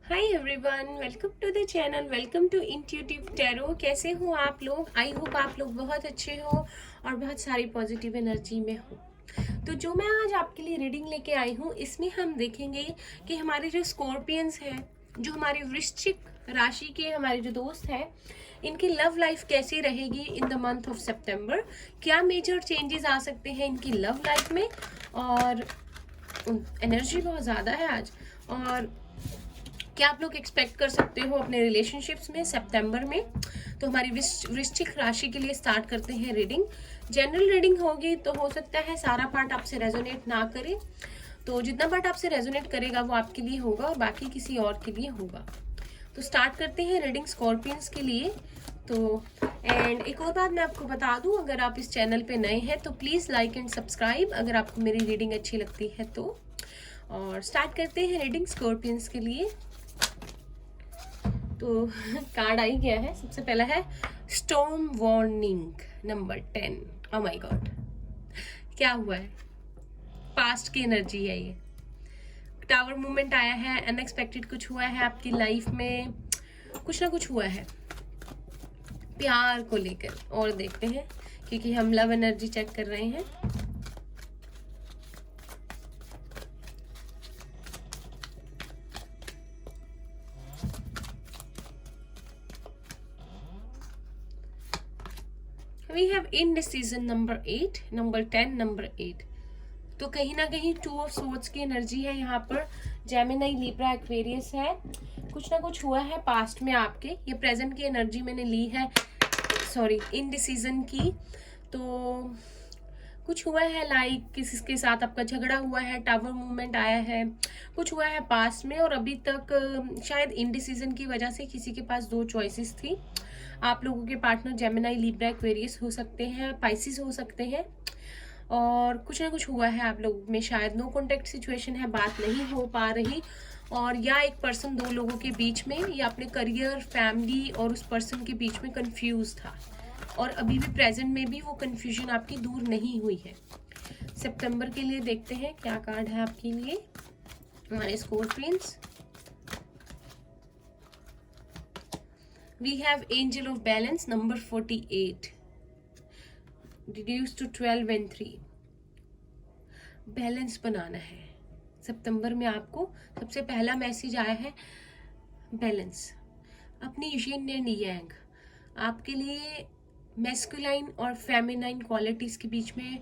Hi everyone, welcome to the channel, welcome to intuitive tarot. कैसे हो आप लोग? आई होप आप लोग बहुत अच्छे हो और बहुत सारी पॉजिटिव एनर्जी में हो। तो जो मैं आज आपके लिए रीडिंग लेके आई हूँ, इसमें हम देखेंगे कि हमारे जो स्कॉर्पियंस हैं, जो हमारे वृश्चिक राशि के हमारे जो दोस्त हैं, इनकी लव लाइफ कैसी रहेगी इन द मंथ ऑफ सितंबर। क्या मेजर चेंजेस आ सकते हैं इनकी लव लाइफ में। और एनर्जी बहुत ज़्यादा है आज। और क्या आप लोग एक्सपेक्ट कर सकते हो अपने रिलेशनशिप्स में सितंबर में। तो हमारी वृश्चिक राशि के लिए स्टार्ट करते हैं रीडिंग। जनरल रीडिंग होगी तो हो सकता है सारा पार्ट आपसे रेजोनेट ना करे, तो जितना पार्ट आपसे रेजोनेट करेगा वो आपके लिए होगा और बाकी किसी और के लिए होगा। तो स्टार्ट करते हैं रीडिंग स्कॉर्पियंस के लिए। तो एंड एक और बात मैं आपको बता दूं, अगर आप इस चैनल पे नए हैं तो प्लीज़ लाइक एंड सब्सक्राइब अगर आपको मेरी रीडिंग अच्छी लगती है तो। और स्टार्ट करते हैं रीडिंग स्कॉर्पियंस के लिए। तो कार्ड आई गया है। सबसे पहला है storm warning number 10। Oh my God, क्या हुआ है? पास्ट की एनर्जी है ये। टावर मूवमेंट आया है, अनएक्सपेक्टेड कुछ हुआ है आपकी लाइफ में, कुछ ना कुछ हुआ है प्यार को लेकर। और देखते हैं, क्योंकि हम लव एनर्जी चेक कर रहे हैं। We have indecision number 8, number 10, number 8। तो कहीं ना कहीं टू ऑफ सोर्ड्स की एनर्जी है यहाँ पर। जेमिनी, लिब्रा, एक्वेरियस है। कुछ ना कुछ हुआ है पास्ट में आपके। ये प्रेजेंट की एनर्जी मैंने ली है, सॉरी इनडिसीजन की। तो कुछ हुआ है लाइक किसी के साथ आपका झगड़ा हुआ है, टावर मूवमेंट आया है, कुछ हुआ है पास्ट में। और अभी तक शायद इनडिसीजन की वजह से किसी के पास दो चॉइसेस थी। आप लोगों के पार्टनर जेमिनी, लिब्रा, एक्वेरियस हो सकते हैं, पाइसिस हो सकते हैं। और कुछ ना कुछ हुआ है आप लोगों में, शायद नो कॉन्टेक्ट सिचुएशन है, बात नहीं हो पा रही। और या एक पर्सन दो लोगों के बीच में, या अपने करियर, फैमिली और उस पर्सन के बीच में कंफ्यूज था। और अभी भी प्रेजेंट में भी वो कंफ्यूजन आपकी दूर नहीं हुई है। सितंबर के लिए देखते हैं क्या कार्ड है आपके लिए हमारे scorpions. We have angel of balance number 48, reduce to 12 and 3। Balance बनाना है सितंबर में आपको। सबसे पहला मैसेज आया है बैलेंस। अपनी यिन एंड यांग, आपके लिए मैस्कुलाइन और फेमिनाइन क्वालिटीज के बीच में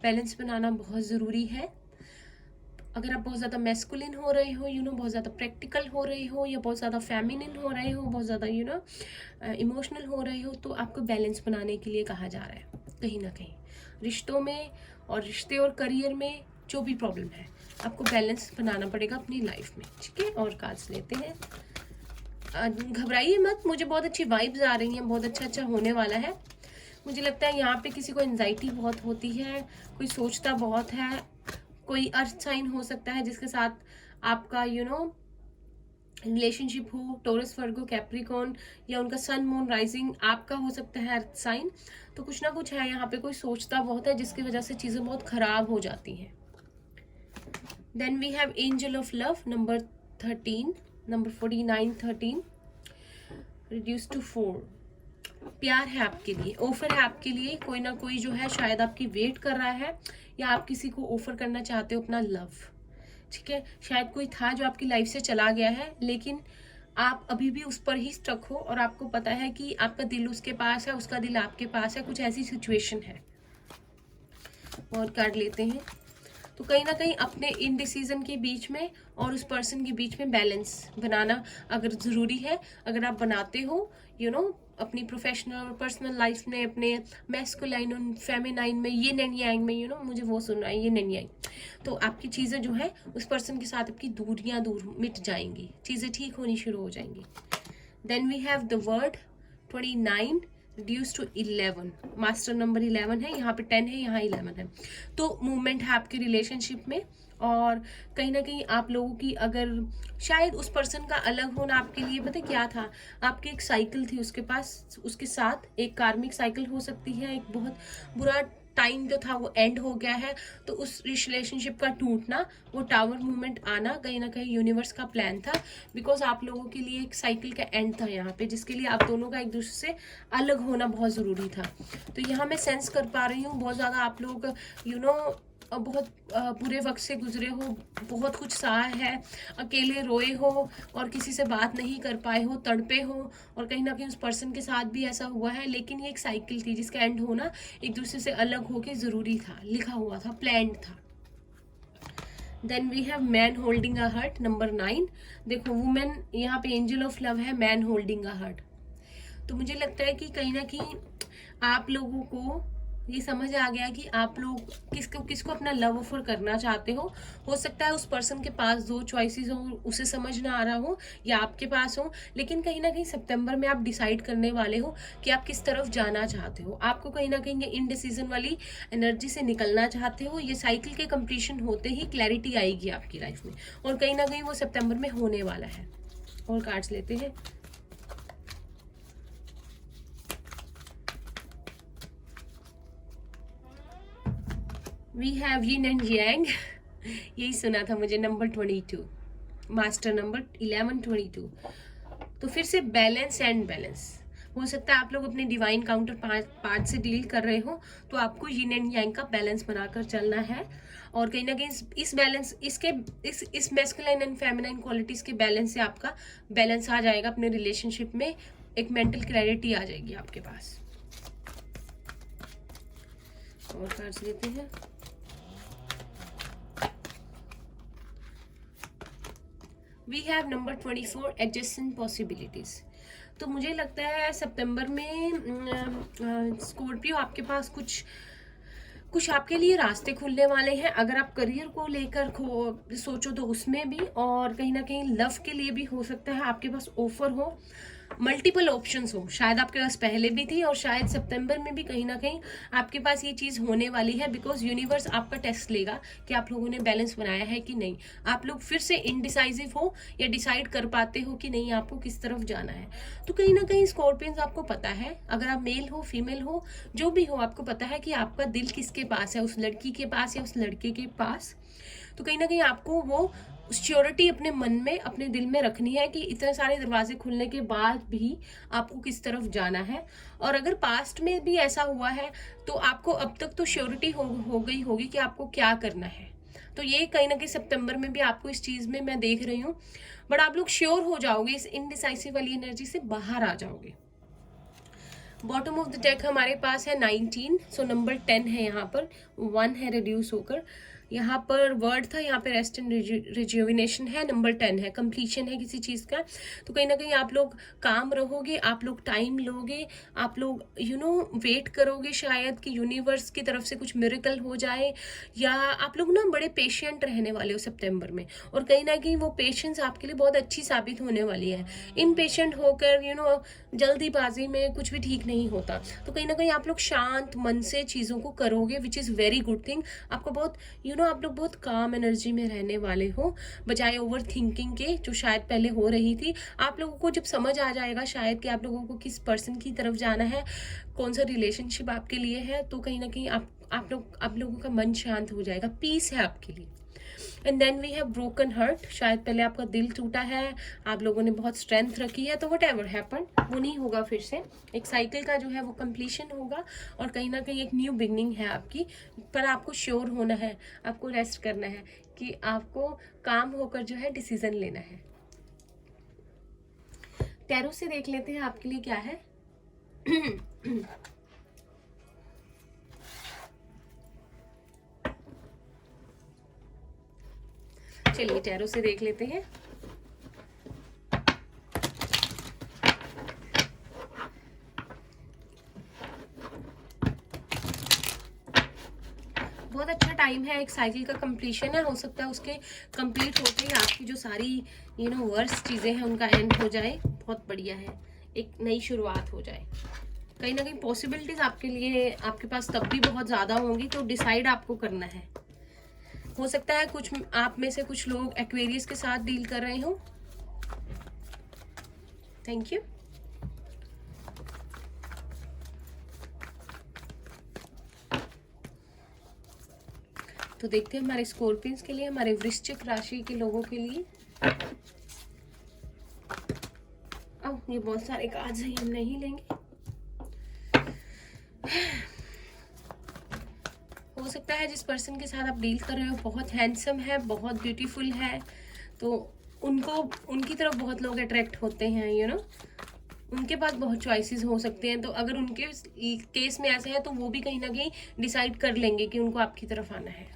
बैलेंस बनाना बहुत ज़रूरी है। अगर आप बहुत ज़्यादा मैस्कुलिन हो रहे हो, बहुत ज़्यादा प्रैक्टिकल हो रहे हो, या बहुत ज़्यादा फेमिनिन हो रहे हो, बहुत ज़्यादा इमोशनल हो रहे हो, तो आपको बैलेंस बनाने के लिए कहा जा रहा है। कहीं ना कहीं रिश्तों में और रिश्ते और करियर में जो भी प्रॉब्लम है, आपको बैलेंस बनाना पड़ेगा अपनी लाइफ में। ठीक है, और कार्ड्स लेते हैं। घबराइए मत, मुझे बहुत अच्छी वाइब्स आ रही हैं, बहुत अच्छा होने वाला है। मुझे लगता है यहाँ पे किसी को एंजाइटी बहुत होती है, कोई सोचता बहुत है। कोई अर्थ साइन हो सकता है जिसके साथ आपका रिलेशनशिप हो, टोरस, वर्गो, कैप्रिकॉन, या उनका सन, मून, राइजिंग आपका हो सकता है अर्थ साइन। तो कुछ ना कुछ है यहाँ पे, कोई सोचता बहुत है जिसकी वजह से चीजें बहुत खराब हो जाती हैं। Then we have angel of love number 13, number 49, 13, reduce to 4। प्यार है आपके लिए, ऑफर है आपके लिए। कोई ना कोई जो है शायद आपकी वेट कर रहा है, या आप किसी को ऑफर करना चाहते हो अपना लव। ठीक है, शायद कोई था जो आपकी लाइफ से चला गया है, लेकिन आप अभी भी उस पर ही स्टक हो और आपको पता है कि आपका दिल उसके पास है, उसका दिल आपके पास है। कुछ ऐसी सिचुएशन है। और कार्ड लेते हैं। तो कहीं ना कहीं अपने इनडिसीजन के बीच में और उस पर्सन के बीच में बैलेंस बनाना अगर ज़रूरी है, अगर आप बनाते हो अपनी प्रोफेशनल और पर्सनल लाइफ में, अपने मैस्कुलाइन और फेमिनाइन में, ये एंड यांग में, मुझे वो सुनना है, ये एंड यांग, तो आपकी चीज़ें जो है उस पर्सन के साथ आपकी दूरियां दूर मिट जाएंगी, चीज़ें ठीक होनी शुरू हो जाएंगी। Then we have the word 29, reduce to 11। Master number 11 है, यहाँ पे 10 है, यहाँ 11 है। तो मूवमेंट है आपके रिलेशनशिप में। और कहीं ना कहीं आप लोगों की, अगर शायद उस पर्सन का अलग होना आपके लिए, पता क्या था, आपकी एक साइकिल थी उसके पास, उसके साथ एक कार्मिक साइकिल हो सकती है, एक बहुत बुरा टाइम जो था वो एंड हो गया है, तो उस रिलेशनशिप का टूटना, वो टावर मूवमेंट आना कहीं ना कहीं यूनिवर्स का प्लान था, बिकॉज आप लोगों के लिए एक साइकिल का एंड था यहाँ पे, जिसके लिए आप दोनों का एक दूसरे से अलग होना बहुत ज़रूरी था। तो यहाँ मैं सेंस कर पा रही हूँ बहुत ज़्यादा आप लोग बहुत बुरे वक्त से गुजरे हो, बहुत कुछ सहा है, अकेले रोए हो और किसी से बात नहीं कर पाए हो, तड़पे हो, और कहीं ना कहीं उस पर्सन के साथ भी ऐसा हुआ है, लेकिन ये एक साइकिल थी जिसका एंड होना एक दूसरे से अलग होके ज़रूरी था, लिखा हुआ था, प्लान्ड था। Then we have man holding a heart, number 9। देखो वुमेन यहाँ पे एंजल ऑफ लव है, मैन होल्डिंग अ हार्ट। तो मुझे लगता है कि कहीं ना कहीं आप लोगों को ये समझ आ गया कि आप लोग किसको किसको अपना लव ऑफर करना चाहते हो सकता है उस पर्सन के पास दो चॉइसेस हो, उसे समझ ना आ रहा हो, या आपके पास हो, लेकिन कहीं ना कहीं सितंबर में आप डिसाइड करने वाले हो कि आप किस तरफ जाना चाहते हो। आपको कहीं ना कहीं ये इनडिसीजन वाली एनर्जी से निकलना चाहते हो। ये साइकिल के कंप्लीशन होते ही क्लैरिटी आएगी आपकी लाइफ में, और कहीं ना कहीं वो सितंबर में होने वाला है। और कार्ड्स लेते हैं। We have yin and yang. यही सुना था मुझे, नंबर 22, मास्टर नंबर 1122। तो फिर से बैलेंस एंड बैलेंस। हो सकता है आप लोग अपने डिवाइन काउंटर पार्ट से डील कर रहे हो, तो आपको यिन एंड यांग का बैलेंस बनाकर चलना है। और कहीं ना कहीं इस बैलेंस इस मैस्कुलाइन एंड फेमिनाइन क्वालिटीज के बैलेंस से आपका बैलेंस आ जाएगा अपने रिलेशनशिप में, एक मेंटल क्लैरिटी आ जाएगी आपके पास। और कार्ड्स लेते हैं। We have number 24, adjustment possibilities. तो मुझे लगता है सितंबर में स्कॉर्पियो आपके पास कुछ आपके लिए रास्ते खुलने वाले हैं। अगर आप करियर को लेकर सोचो तो उसमें भी, और कहीं ना कहीं लव के लिए भी हो सकता है आपके पास ऑफर हो, मल्टीपल ऑप्शंस हो। शायद आपके पास पहले भी थी, और शायद सितंबर में भी कहीं ना कहीं आपके पास ये चीज़ होने वाली है, बिकॉज यूनिवर्स आपका टेस्ट लेगा कि आप लोगों ने बैलेंस बनाया है कि नहीं। आप लोग फिर से इनडिसाइसिव हो या डिसाइड कर पाते हो कि नहीं आपको किस तरफ जाना है। तो कहीं ना कहीं स्कॉर्पियंस आपको पता है, अगर आप मेल हो फीमेल हो जो भी हो, आपको पता है कि आपका दिल किसके पास है, उस लड़की के पास या उस लड़के के पास। तो कहीं ना कहीं आपको वो श्योरिटी अपने मन में, अपने दिल में रखनी है कि इतने सारे दरवाजे खुलने के बाद भी आपको किस तरफ जाना है। और अगर पास्ट में भी ऐसा हुआ है तो आपको अब तक तो श्योरिटी हो गई होगी कि आपको क्या करना है। तो ये कहीं ना कहीं सितंबर में भी आपको इस चीज में मैं देख रही हूँ, बट आप लोग श्योर हो जाओगे, इस इनडिसाइसिव वाली एनर्जी से बाहर आ जाओगे। बॉटम ऑफ द डेक हमारे पास है 19, सो नंबर 10 है, यहाँ पर 1 है रिड्यूस होकर। यहाँ पर वर्ड था, यहाँ पे रेस्ट एंड रिज्यूविनेशन है, नंबर 10 है, कंप्लीशन है किसी चीज़ का। तो कहीं ना कहीं आप लोग काम रहोगे, आप लोग टाइम लोगे, आप लोग वेट करोगे शायद कि यूनिवर्स की तरफ से कुछ मिरेकल हो जाए, या आप लोग ना बड़े पेशेंट रहने वाले हो सितंबर में, और कहीं ना कहीं वो पेशेंस आपके लिए बहुत अच्छी साबित होने वाली है। इम्पेशेंट होकर जल्दीबाजी में कुछ भी ठीक नहीं होता। तो कहीं ना कहीं आप लोग शांत मन से चीज़ों को करोगे, which is very good thing. आपको बहुत आप लोग बहुत काम एनर्जी में रहने वाले हो, बजाय ओवर थिंकिंग के जो शायद पहले हो रही थी। आप लोगों को जब समझ आ जाएगा शायद कि आप लोगों को किस पर्सन की तरफ जाना है, कौन सा रिलेशनशिप आपके लिए है, तो कहीं ना कहीं आप लोगों का मन शांत हो जाएगा, पीस है आपके लिए। And then we have broken heart. शायद पहले आपका दिल टूटा है, आप लोगों ने बहुत स्ट्रेंथ रखी है, तो वट एवर हैपन वो नहीं होगा फिर से। एक साइकिल का जो है वो कंप्लीशन होगा, और कहीं ना कहीं एक न्यू बिगनिंग है आपकी। पर आपको श्योर होना है, आपको रेस्ट करना है, कि आपको काम होकर जो है डिसीजन लेना है। टैरो से देख लेते हैं आपके लिए क्या है। चलिए टैरो से देख लेते हैं। बहुत अच्छा टाइम है, एक साइकिल का कंप्लीशन है। हो सकता है उसके कंप्लीट होते ही आपकी जो सारी वर्स चीज़ें हैं उनका एंड हो जाए। बहुत बढ़िया है, एक नई शुरुआत हो जाए। कहीं ना कहीं पॉसिबिलिटीज आपके लिए, आपके पास तब भी बहुत ज़्यादा होंगी, तो डिसाइड आपको करना है। हो सकता है कुछ आप में से कुछ लोग एक्वेरियस के साथ डील कर रहे हो। Thank you. तो देखते हैं हमारे स्कॉर्पियंस के लिए, हमारे वृश्चिक राशि के लोगों के लिए। ये बहुत सारे कार्ड्स हैं, हम नहीं लेंगे। हो सकता है जिस पर्सन के साथ आप डील कर रहे हो बहुत हैंडसम है, बहुत ब्यूटीफुल है, तो उनकी तरफ बहुत लोग अट्रैक्ट होते हैं, उनके पास बहुत चॉइसेस हो सकते हैं। तो अगर उनके केस में ऐसा है तो वो भी कहीं ना कहीं डिसाइड कर लेंगे कि उनको आपकी तरफ आना है।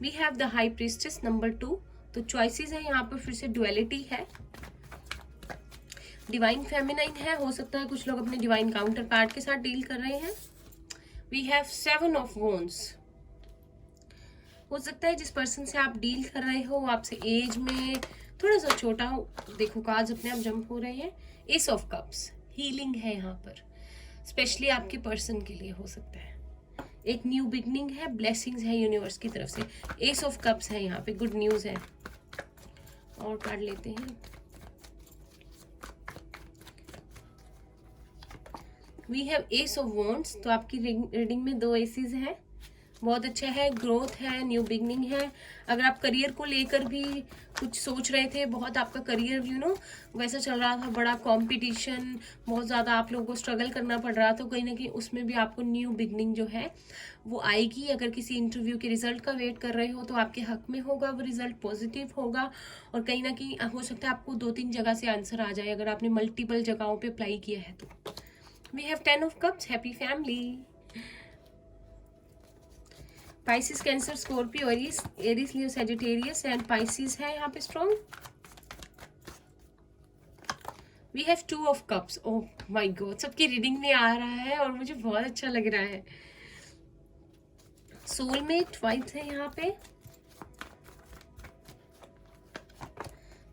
We have the high priestess number 2। तो चॉइसेस है यहाँ पर, फिर से डुअलिटी है, डिवाइन फेमिनाइन है। हो सकता है कुछ लोग अपने डिवाइन काउंटर पार्ट के साथ डील कर रहे हैं। We have 7 of wands. हो सकता है जिस पर्सन से आप डील कर रहे हो आपसे एज में थोड़ा सा छोटा हो। देखो कार्ड्स अपने आप जंप हो रहे हैं। एस ऑफ कप्स, हीलिंग है यहाँ पर, स्पेशली आपके पर्सन के लिए हो सकता है। एक न्यू बिगनिंग है, ब्लेसिंग्स है यूनिवर्स की तरफ से। एस ऑफ कप्स है यहाँ पे, गुड न्यूज है। और कार्ड लेते हैं। We have ace of wands. तो आपकी रीडिंग में 2 एसेस है, बहुत अच्छा है, ग्रोथ है, न्यू बिगनिंग है। अगर आप करियर को लेकर भी कुछ सोच रहे थे, बहुत आपका करियर वैसा चल रहा था, बड़ा कंपटीशन, बहुत ज़्यादा आप लोगों को स्ट्रगल करना पड़ रहा, तो कहीं ना कहीं उसमें भी आपको न्यू बिगनिंग जो है वो आएगी। अगर किसी इंटरव्यू के रिजल्ट का वेट कर रहे हो तो आपके हक में होगा, वो रिजल्ट पॉजिटिव होगा। और कहीं ना कहीं हो सकता है आपको 2-3 जगह से आंसर आ जाए अगर आपने मल्टीपल जगहों पर अप्लाई किया है तो। We have 10 of cups, happy family. Pisces, Cancer, Scorpio, Aries, Leo, Sagittarius and Pisces है यहाँ पे strong. We have 2 of cups. Oh my god, सबकी रीडिंग में आ रहा है और मुझे बहुत अच्छा लग रहा है। सोलमेट वाइब्स है यहाँ पे।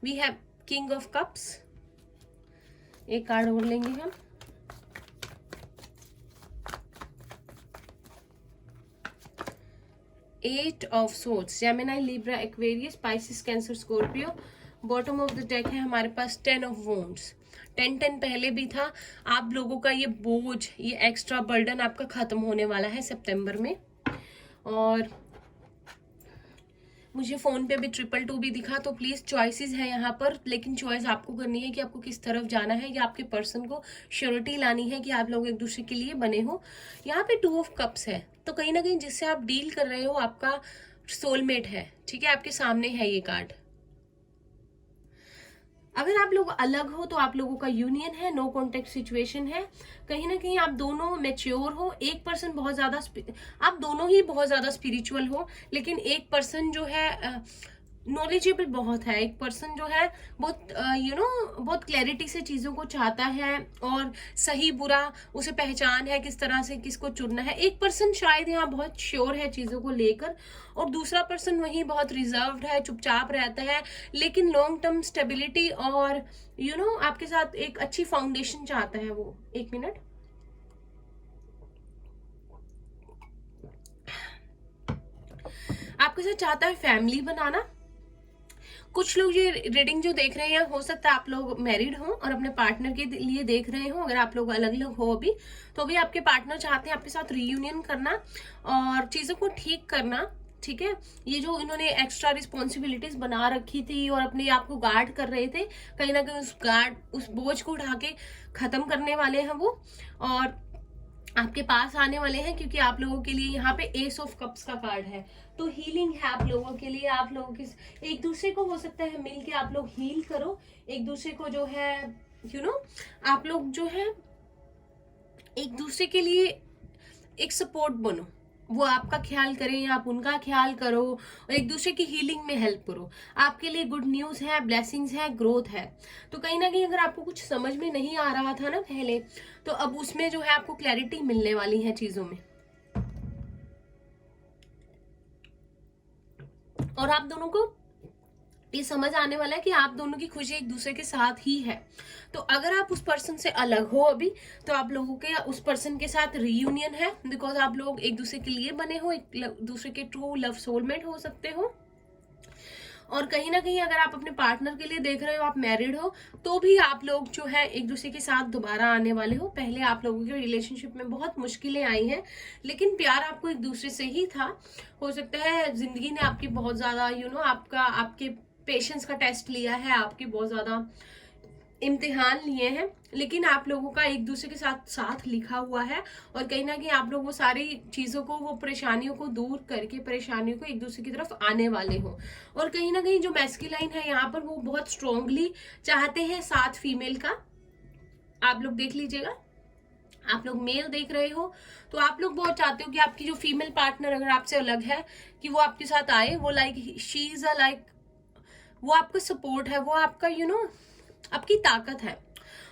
We have king of cups. एक कार्ड और लेंगे हम। Eight of swords, Gemini, Libra, Aquarius, Pisces, Cancer, Scorpio. Bottom of the deck है हमारे पास 10 ऑफ वॉन्ड्स। 10 पहले भी था। आप लोगों का ये बोझ, ये एक्स्ट्रा बर्डन आपका खत्म होने वाला है सितंबर में। और मुझे फोन पे भी 222 भी दिखा, तो प्लीज चॉइसेस है यहाँ पर, लेकिन चॉइस आपको करनी है कि आपको किस तरफ जाना है, या आपके पर्सन को श्योरिटी लानी है कि आप लोग एक दूसरे के लिए बने हो। यहाँ पे 2 ऑफ कप्स है, तो कहीं ना कहीं जिससे आप डील कर रहे हो आपका सोलमेट है, ठीक है, आपके सामने है ये कार्ड। अगर आप लोग अलग हो तो आप लोगों का यूनियन है, नो कॉन्टेक्ट सिचुएशन है। कहीं ना कहीं आप दोनों मैच्योर हो। एक पर्सन बहुत ज्यादा, आप दोनों ही बहुत ज्यादा स्पिरिचुअल हो, लेकिन एक पर्सन जो है नॉलेजेबल बहुत है। एक पर्सन जो है बहुत बहुत क्लैरिटी से चीजों को चाहता है, और सही बुरा उसे पहचान है, किस तरह से किसको चुनना है। एक पर्सन शायद यहाँ बहुत श्योर है चीजों को लेकर, और दूसरा पर्सन वहीं बहुत रिजर्व्ड है, चुपचाप रहता है, लेकिन लॉन्ग टर्म स्टेबिलिटी और आपके साथ एक अच्छी फाउंडेशन चाहता है वो। 1 मिनट। आपके साथ चाहता है फैमिली बनाना। कुछ लोग ये रीडिंग जो देख रहे हैं, हो सकता है आप लोग मैरिड हो और अपने पार्टनर के लिए देख रहे हो। अगर आप लोग अलग अलग हो अभी, तो भी आपके पार्टनर चाहते हैं आपके साथ रीयूनियन करना और चीजों को ठीक करना, ठीक है। ये जो इन्होंने एक्स्ट्रा रिस्पॉन्सिबिलिटीज बना रखी थी और अपने आप को गार्ड कर रहे थे, कहीं ना कहीं उस बोझ को उठा के खत्म करने वाले हैं वो, और आपके पास आने वाले हैं, क्योंकि आप लोगों के लिए यहाँ पे एस ऑफ कप्स का कार्ड है। तो हीलिंग है आप लोगों के लिए। आप लोगों के एक दूसरे को हो सकता है मिलके आप लोग हील करो, एक दूसरे को जो है आप लोग जो है एक दूसरे के लिए एक सपोर्ट बनो। वो आपका ख्याल करें, आप उनका ख्याल करो, और एक दूसरे की हीलिंग में हेल्प करो। आपके लिए गुड न्यूज है, ब्लेसिंग्स है, ग्रोथ है। तो कहीं ना कहीं अगर आपको कुछ समझ में नहीं आ रहा था ना पहले, तो अब उसमें जो है आपको क्लैरिटी मिलने वाली है चीजों में, और आप दोनों को ये समझ आने वाला है कि आप दोनों की खुशी एक दूसरे के साथ ही है। तो अगर आप उस पर्सन से अलग हो अभी, तो आप लोगों के उस पर्सन के साथ रीयूनियन है, बिकॉज आप लोग एक दूसरे के लिए बने हो, एक दूसरे के ट्रू लव सोलमेट हो सकते हो। और कहीं ना कहीं अगर आप अपने पार्टनर के लिए देख रहे हो, आप मैरिड हो, तो भी आप लोग जो है एक दूसरे के साथ दोबारा आने वाले हो। पहले आप लोगों के रिलेशनशिप में बहुत मुश्किलें आई हैं, लेकिन प्यार आपको एक दूसरे से ही था। हो सकता है जिंदगी ने आपकी बहुत ज्यादा आपके पेशेंस का टेस्ट लिया है, आपकी बहुत ज्यादा इम्तिहान लिए हैं, लेकिन आप लोगों का एक दूसरे के साथ साथ लिखा हुआ है। और कहीं ना कहीं आप लोग वो सारी चीजों को, वो परेशानियों को दूर करके, परेशानियों को एक दूसरे की तरफ आने वाले हो। और कहीं ना कहीं जो मैस्कुलाइन है यहाँ पर, वो बहुत स्ट्रांगली चाहते हैं साथ फीमेल का। आप लोग देख लीजिएगा, आप लोग मेल देख रहे हो तो आप लोग बहुत चाहते हो कि आपकी जो फीमेल पार्टनर अगर आपसे अलग है, कि वो आपके साथ आए। वो like she is a like, वो आपका सपोर्ट है, वो आपका आपकी ताकत है।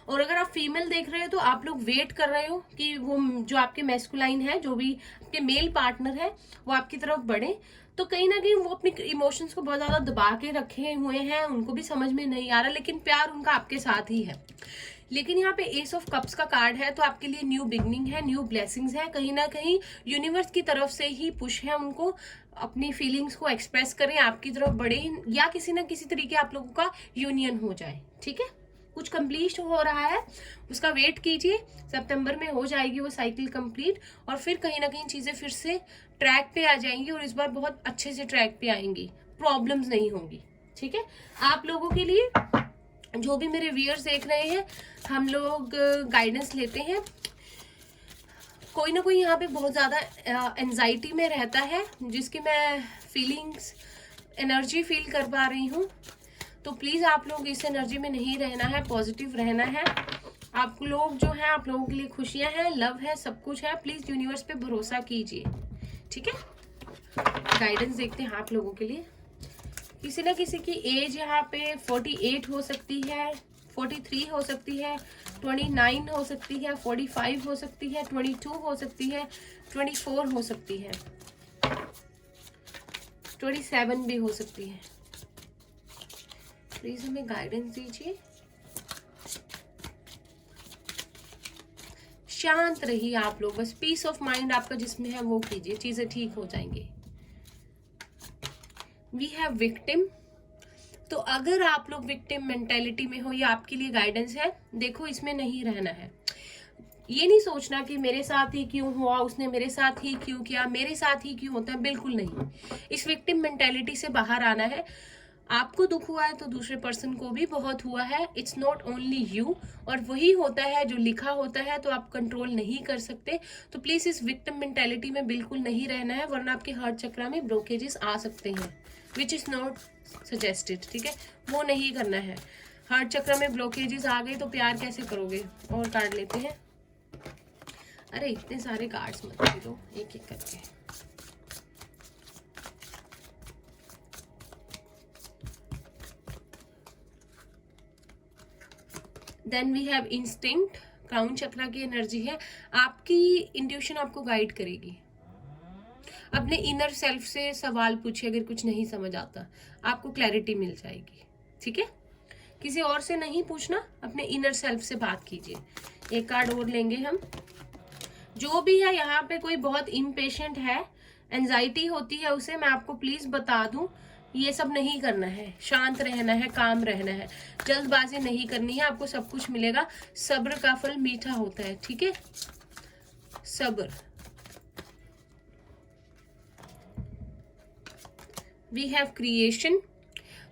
और अगर आप फीमेल देख रहे हो तो आप लोग वेट कर रहे हो कि वो जो आपके मैस्कुलाइन है, जो भी आपके मेल पार्टनर है, वो आपकी तरफ बढ़े। तो कहीं ना कहीं वो अपने इमोशंस को बहुत ज्यादा दबा के रखे हुए हैं, उनको भी समझ में नहीं आ रहा, लेकिन प्यार उनका आपके साथ ही है। लेकिन यहाँ पे एस ऑफ कप्स का कार्ड है, तो आपके लिए न्यू बिगनिंग है, न्यू ब्लेसिंग्स है। कहीं ना कहीं यूनिवर्स की तरफ से ही पुश है उनको, अपनी फीलिंग्स को एक्सप्रेस करें, आपकी तरफ बढ़े, या किसी ना किसी तरीके आप लोगों का यूनियन हो जाए। ठीक है, कुछ कंप्लीट हो रहा है, उसका वेट कीजिए, सितंबर में हो जाएगी वो साइकिल कंप्लीट। और फिर कहीं ना कहीं चीजें फिर से ट्रैक पे आ जाएंगी, और इस बार बहुत अच्छे से ट्रैक पे आएंगी, प्रॉब्लम्स नहीं होंगी। ठीक है, आप लोगों के लिए, जो भी मेरे व्यूअर्स देख रहे हैं, हम लोग गाइडेंस लेते हैं। कोई ना कोई यहाँ पे बहुत ज्यादा एंजाइटी में रहता है, जिसकी मैं फीलिंग्स, एनर्जी फील कर पा रही हूँ। तो प्लीज आप लोग इस एनर्जी में नहीं रहना है, पॉजिटिव रहना है। आप लोग जो है, आप लोगों के लिए खुशियां हैं, लव है, सब कुछ है। प्लीज यूनिवर्स पे भरोसा कीजिए। ठीक है, गाइडेंस देखते हैं आप लोगों के लिए। किसी ना किसी की एज यहाँ पे 48 हो सकती है, 43 हो सकती है, 29 हो सकती है, 45 हो सकती है, 22 हो सकती है, 24 हो सकती है, 27 भी हो सकती है। प्लीज हमें गाइडेंस दीजिए। शांत रहिए आप लोग, बस पीस ऑफ माइंड आपका जिसमें है वो कीजिए, चीजें ठीक हो जाएंगी। We have victim. तो अगर आप लोग विक्टिम मेंटेलिटी में हो, ये आपके लिए गाइडेंस है। देखो, इसमें नहीं रहना है। ये नहीं सोचना कि मेरे साथ ही क्यों हुआ, उसने मेरे साथ ही क्यों किया, मेरे साथ ही क्यों होता है, बिल्कुल नहीं। इस विक्टिम मेंटेलिटी से बाहर आना है। आपको दुख हुआ है तो दूसरे पर्सन को भी बहुत हुआ है, इट्स नॉट ओनली यू। और वही होता है जो लिखा होता है, तो आप कंट्रोल नहीं कर सकते। तो प्लीज इस विक्टिम मेंटेलिटी में बिल्कुल नहीं रहना है, वरना आपके हार्ट चक्र में ब्लॉकेजेस आ सकते हैं, विच इज नॉट सजेस्टेड। ठीक है, वो नहीं करना है। हार्ट चक्र में ब्लॉकेजेस आ गए तो प्यार कैसे करोगे। और कार्ड लेते हैं। अरे इतने सारे कार्ड्स मत दे दो, एक एक करके। Then we have instinct, crown chakra की एनर्जी है। आपकी इंट्यूशन आपको गाइड करेगी। अपने इनर सेल्फ से सवाल पूछिए, अगर कुछ नहीं समझ आता आपको क्लैरिटी मिल जाएगी। ठीक है, किसी और से नहीं पूछना, अपने इनर सेल्फ से बात कीजिए। एक कार्ड और लेंगे हम। जो भी है यहाँ पे, कोई बहुत इम्पेशेंट है, एंजाइटी होती है उसे, मैं आपको प्लीज बता दूं, ये सब नहीं करना है, शांत रहना है, काम रहना है, जल्दबाजी नहीं करनी है, आपको सब कुछ मिलेगा। सब्र का फल मीठा होता है। ठीक है, सब्र। We have creation.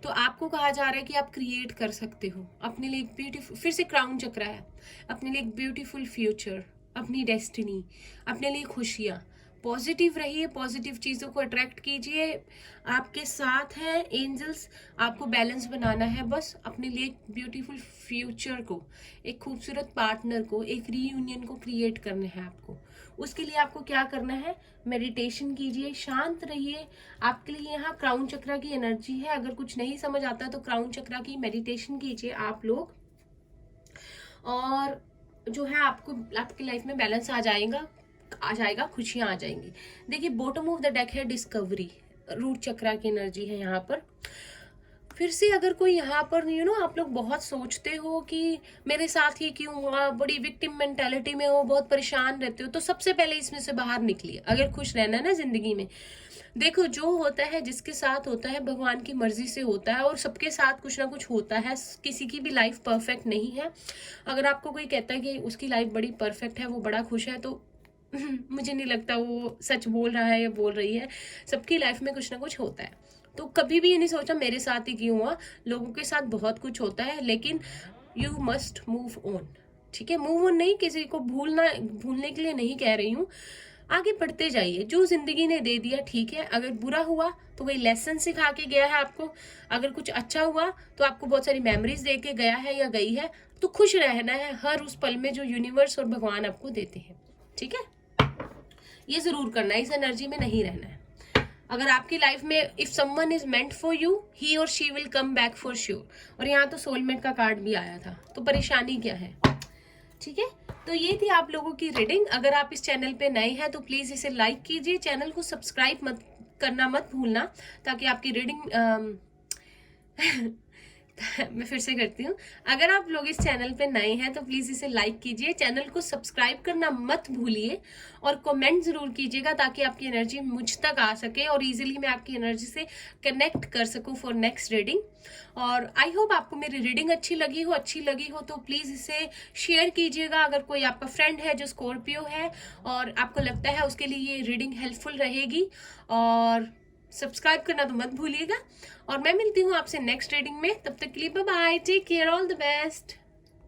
तो आपको कहा जा रहा है कि आप क्रिएट कर सकते हो अपने लिए एक ब्यूटीफुल, फिर से क्राउन चक्र है, अपने लिए एक ब्यूटीफुल फ्यूचर, अपनी डेस्टिनी, अपने लिए खुशियां। पॉजिटिव रहिए, पॉजिटिव चीजों को अट्रैक्ट कीजिए। आपके साथ है एंजल्स, आपको बैलेंस बनाना है बस। अपने लिए एक ब्यूटीफुल फ्यूचर को, एक खूबसूरत पार्टनर को, एक रीयूनियन को क्रिएट करना है आपको। उसके लिए आपको क्या करना है, मेडिटेशन कीजिए, शांत रहिए। आपके लिए यहाँ क्राउन चक्रा की एनर्जी है। अगर कुछ नहीं समझ आता तो क्राउन चक्रा की मेडिटेशन कीजिए आप लोग, और जो है आपको, आपकी लाइफ में बैलेंस आ जाएगा, खुशियां आ जाएंगी। देखिए, बॉटम ऑफ द डेक है डिस्कवरी, रूट चक्रा की एनर्जी है यहाँ पर। फिर से अगर कोई यहाँ पर आप लोग बहुत सोचते हो कि मेरे साथ ही क्यों हुआ, बड़ी विक्टिम मेंटेलिटी में हो, बहुत परेशान रहते हो, तो सबसे पहले इसमें से बाहर निकलिए अगर खुश रहना है ना जिंदगी में। देखो, जो होता है जिसके साथ होता है भगवान की मर्जी से होता है, और सबके साथ कुछ ना कुछ होता है। किसी की भी लाइफ परफेक्ट नहीं है। अगर आपको कोई कहता है कि उसकी लाइफ बड़ी परफेक्ट है, वो बड़ा खुश है, तो मुझे नहीं लगता वो सच बोल रहा है या बोल रही है। सबकी लाइफ में कुछ ना कुछ होता है। तो कभी भी ये नहीं सोचा मेरे साथ ही क्यों हुआ, लोगों के साथ बहुत कुछ होता है, लेकिन यू मस्ट मूव ऑन। ठीक है, मूव ऑन नहीं, किसी को भूलने के लिए नहीं कह रही हूँ, आगे बढ़ते जाइए। जो जिंदगी ने दे दिया ठीक है, अगर बुरा हुआ तो वही लेसन सिखा के गया है आपको, अगर कुछ अच्छा हुआ तो आपको बहुत सारी मेमोरीज दे के गया है या गई है। तो खुश रहना है हर उस पल में जो यूनिवर्स और भगवान आपको देते हैं। ठीक है, ये जरूर करना है, इस एनर्जी में नहीं रहना है। अगर आपकी लाइफ में if someone is meant for you, he और she will come back for sure. और यहाँ तो सोलमेट का कार्ड भी आया था, तो परेशानी क्या है। ठीक है, तो ये थी आप लोगों की रीडिंग। अगर आप इस चैनल पे नए हैं तो प्लीज इसे लाइक कीजिए, चैनल को सब्सक्राइब करना मत भूलना, ताकि आपकी रीडिंग मैं फिर से करती हूँ। अगर आप लोग इस चैनल पे नए हैं तो प्लीज इसे लाइक कीजिए, चैनल को सब्सक्राइब करना मत भूलिए, और कमेंट जरूर कीजिएगा ताकि आपकी एनर्जी मुझ तक आ सके और इजीली मैं आपकी एनर्जी से कनेक्ट कर सकूं फॉर नेक्स्ट रीडिंग। और आई होप आपको मेरी रीडिंग अच्छी लगी हो तो प्लीज इसे शेयर कीजिएगा। अगर कोई आपका फ्रेंड है जो स्कॉर्पियो है और आपको लगता है उसके लिए ये रीडिंग हेल्पफुल रहेगी, और सब्सक्राइब करना तो मत भूलिएगा। और मैं मिलती हूँ आपसे नेक्स्ट रीडिंग में, तब तक के लिए bye bye, take care, all the best.